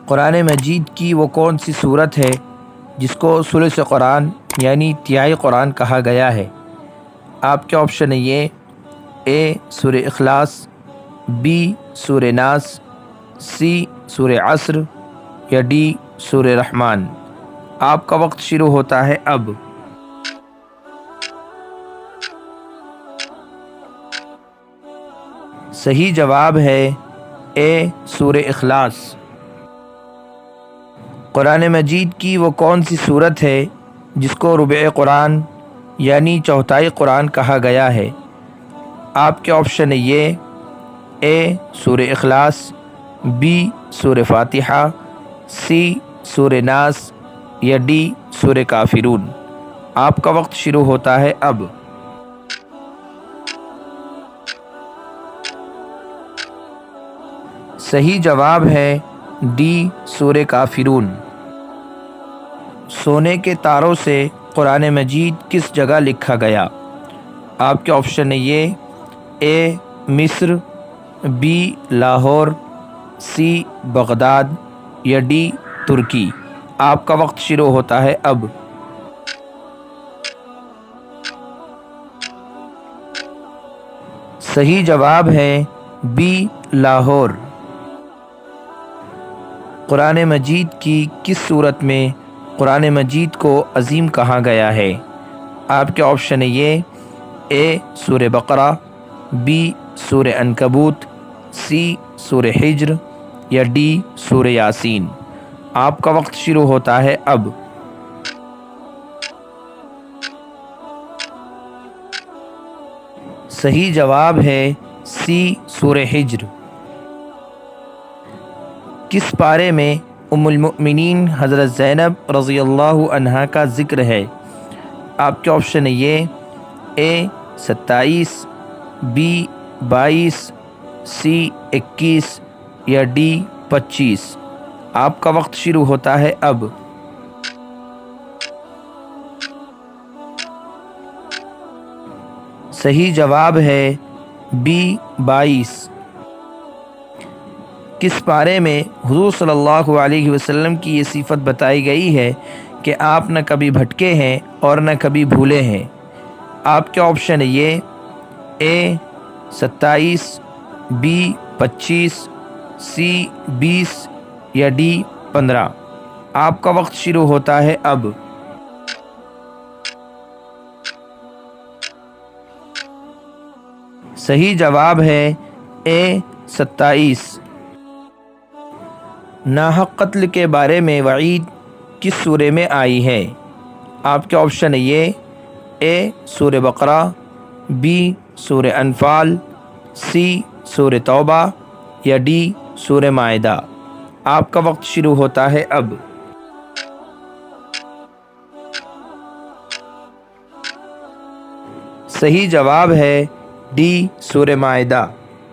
قرآن مجید کی وہ کون سی صورت ہے جس کو ثلث قرآن یعنی تہائی قرآن کہا گیا ہے؟ آپ کے آپشن ہے یہ: اے سورہ اخلاص، بی سورہ ناس، سی سورہ عصر یا ڈی سورہ رحمان۔ آپ کا وقت شروع ہوتا ہے اب۔ صحیح جواب ہے اے سورہ اخلاص۔ قرآن مجید کی وہ کون سی صورت ہے جس کو ربع قرآن یعنی چوتھائی قرآن کہا گیا ہے؟ آپ کے آپشن ہے یہ: اے سورہ اخلاص، بی سورہ فاتحہ، سی سورہ ناس یا ڈی سورہ کافرون۔ آپ کا وقت شروع ہوتا ہے اب۔ صحیح جواب ہے ڈی سورہ کافرون۔ سونے کے تاروں سے قرآن مجید کس جگہ لکھا گیا؟ آپ کے آپشن ہے یہ: اے مصر، بی لاہور، سی بغداد یا ڈی ترکی۔ آپ کا وقت شروع ہوتا ہے اب۔ صحیح جواب ہے بی لاہور۔ قرآن مجید کی کس صورت میں قرآن مجید کو عظیم کہا گیا ہے؟ آپ کے آپشن ہے یہ: اے سورہ بقرہ، بی سورہ عنکبوت، سی سورہ حجر یا ڈی سورہ یاسین۔ آپ کا وقت شروع ہوتا ہے اب۔ صحیح جواب ہے سی سورہ حجر۔ کس پارے میں ام المؤمنین حضرت زینب رضی اللہ عنہا کا ذکر ہے؟ آپ کے آپشن ہے یہ: اے 27، بی 22، سی 21 یا ڈی 25۔ آپ کا وقت شروع ہوتا ہے اب۔ صحیح جواب ہے بی 22۔ کس پارے میں حضور صلی اللہ علیہ وسلم کی یہ صفت بتائی گئی ہے کہ آپ نہ کبھی بھٹکے ہیں اور نہ کبھی بھولے ہیں؟ آپ کے آپشن ہے یہ: اے 27، بی 25، سی 20 یا ڈی 15۔ آپ کا وقت شروع ہوتا ہے اب۔ صحیح جواب ہے اے 27۔ ناحق قتل کے بارے میں وعید کس سورہ میں آئی ہے؟ آپ کے آپشن ہے یہ: اے سورہ بقرہ، بی سورہ انفال، سی سورہ توبہ یا ڈی سورہ مائدہ۔ آپ کا وقت شروع ہوتا ہے اب۔ صحیح جواب ہے ڈی سورہ مائدہ۔